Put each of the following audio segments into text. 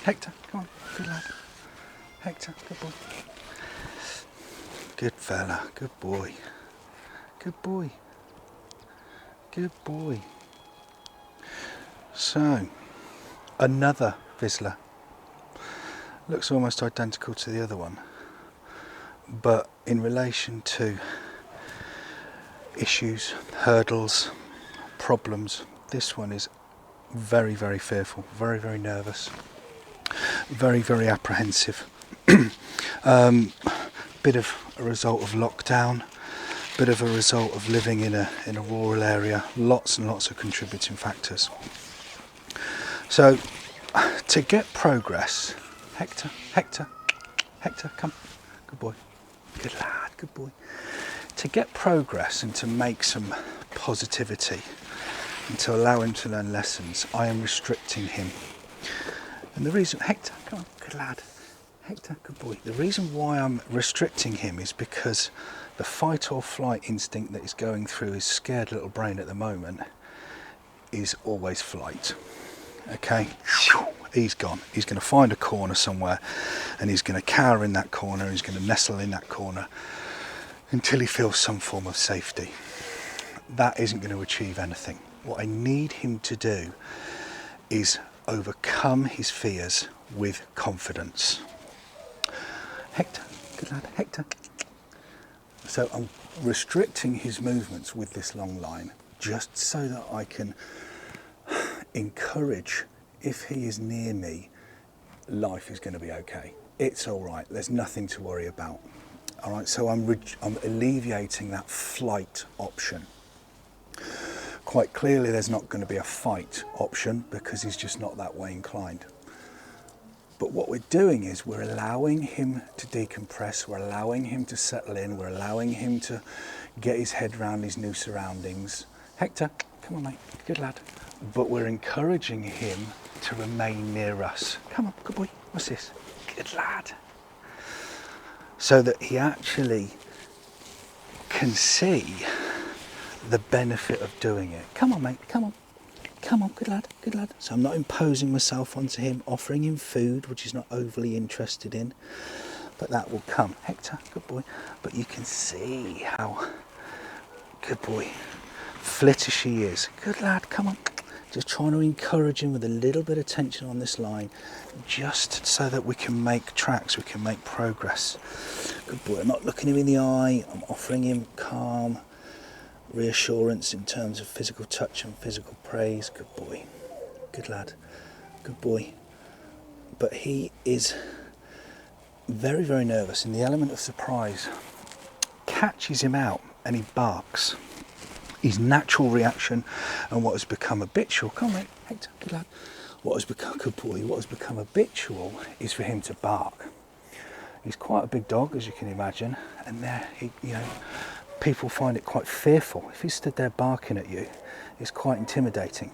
Hector, come on, good lad. Hector, good boy. Good fella, good boy. Good boy. Good boy. So, another Vizsla. Looks almost identical to the other one, but in relation to issues, hurdles, problems, this one is very, very fearful, very, very nervous, very, very apprehensive. Bit of a result of lockdown, bit of a result of living in a rural area, lots and lots of contributing factors. So to get progress, Hector, come, good boy, good lad, good boy. To get progress and to make some positivity and to allow him to learn lessons, I am restricting him. And the reason, Hector, come on, good lad. Hector, good boy. The reason why I'm restricting him is because the fight or flight instinct that is going through his scared little brain at the moment is always flight. Okay? He's gone. He's going to find a corner somewhere and he's going to cower in that corner, he's going to nestle in that corner until he feels some form of safety. That isn't going to achieve anything. What I need him to do is overcome his fears with confidence. Hector, good lad, Hector. So I'm restricting his movements with this long line just so that I can encourage, if he is near me, life is going to be okay. It's all right, there's nothing to worry about. All right, so I'm alleviating that flight option. Quite clearly there's not going to be a fight option because he's just not that way inclined. But what we're doing is we're allowing him to decompress, we're allowing him to settle in, we're allowing him to get his head around his new surroundings. Hector, come on mate, good lad. But we're encouraging him to remain near us. Come on, good boy, what's this? Good lad. So that he actually can see the benefit of doing it. Come on mate, come on. Come on, good lad, good lad. So I'm not imposing myself onto him, offering him food, which he's not overly interested in, but that will come. Hector, good boy. But you can see how, good boy, flittish he is. Good lad, come on. Just trying to encourage him with a little bit of tension on this line, just so that we can make tracks, we can make progress. Good boy, I'm not looking him in the eye, I'm offering him calm reassurance in terms of physical touch and physical praise. Good boy, good lad, good boy. But he is very, very nervous, and the element of surprise catches him out and he barks. His natural reaction and what has become habitual, come on mate, Hector, good lad. What has become, good boy, what has become habitual is for him to bark. He's quite a big dog, as you can imagine, and there, people find it quite fearful. If he stood there barking at you, it's quite intimidating.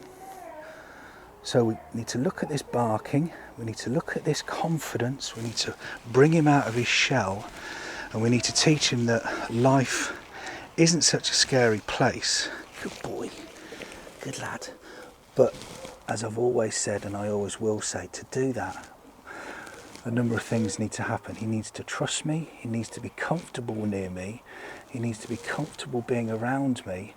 So we need to look at this barking, we need to look at this confidence, we need to bring him out of his shell, and we need to teach him that life isn't such a scary place. Good boy, good lad. But as I've always said, and I always will say, to do that, a number of things need to happen. He needs to trust me, he needs to be comfortable near me, he needs to be comfortable being around me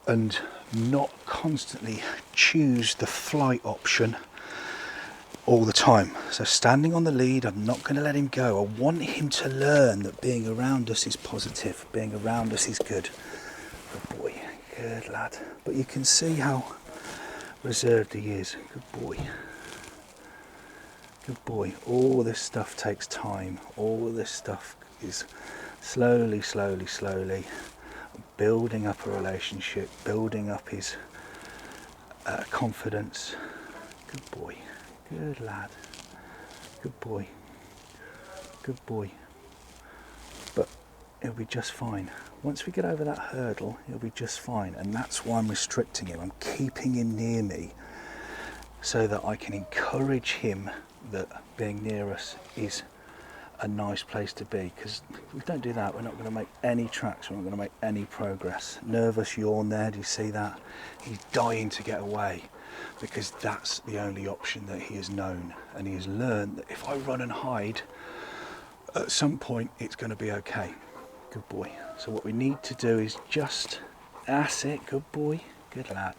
and not constantly choose the flight option all the time. So standing on the lead, I'm not going to let him go. I want him to learn that being around us is positive, being around us is good. Good boy, good lad. But you can see how reserved he is. Good boy. Good boy. All this stuff takes time. All this stuff is slowly building up a relationship, building up his confidence. Good boy. Good lad. Good boy. Good boy. But he'll be just fine. Once we get over that hurdle, he'll be just fine. And that's why I'm restricting him. I'm keeping him near me so that I can encourage him that being near us is a nice place to be, because if we don't do that, we're not going to make any tracks, we're not going to make any progress. Nervous yawn there, do you see that? He's dying to get away. because that's the only option that he has known, and he has learned that if I run and hide, at some point it's going to be okay. Good boy. So what we need to do is just, that's it, good boy, good lad,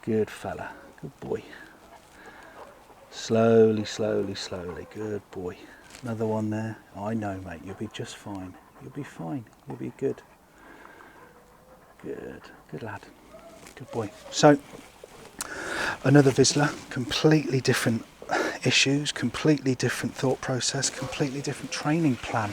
good fella, good boy. Slowly, slowly, slowly, good boy. Another one there. I know, mate, you'll be just fine. You'll be fine, you'll be good. Good, good lad, good boy. So, another Vizsla, completely different issues, completely different thought process, completely different training plan.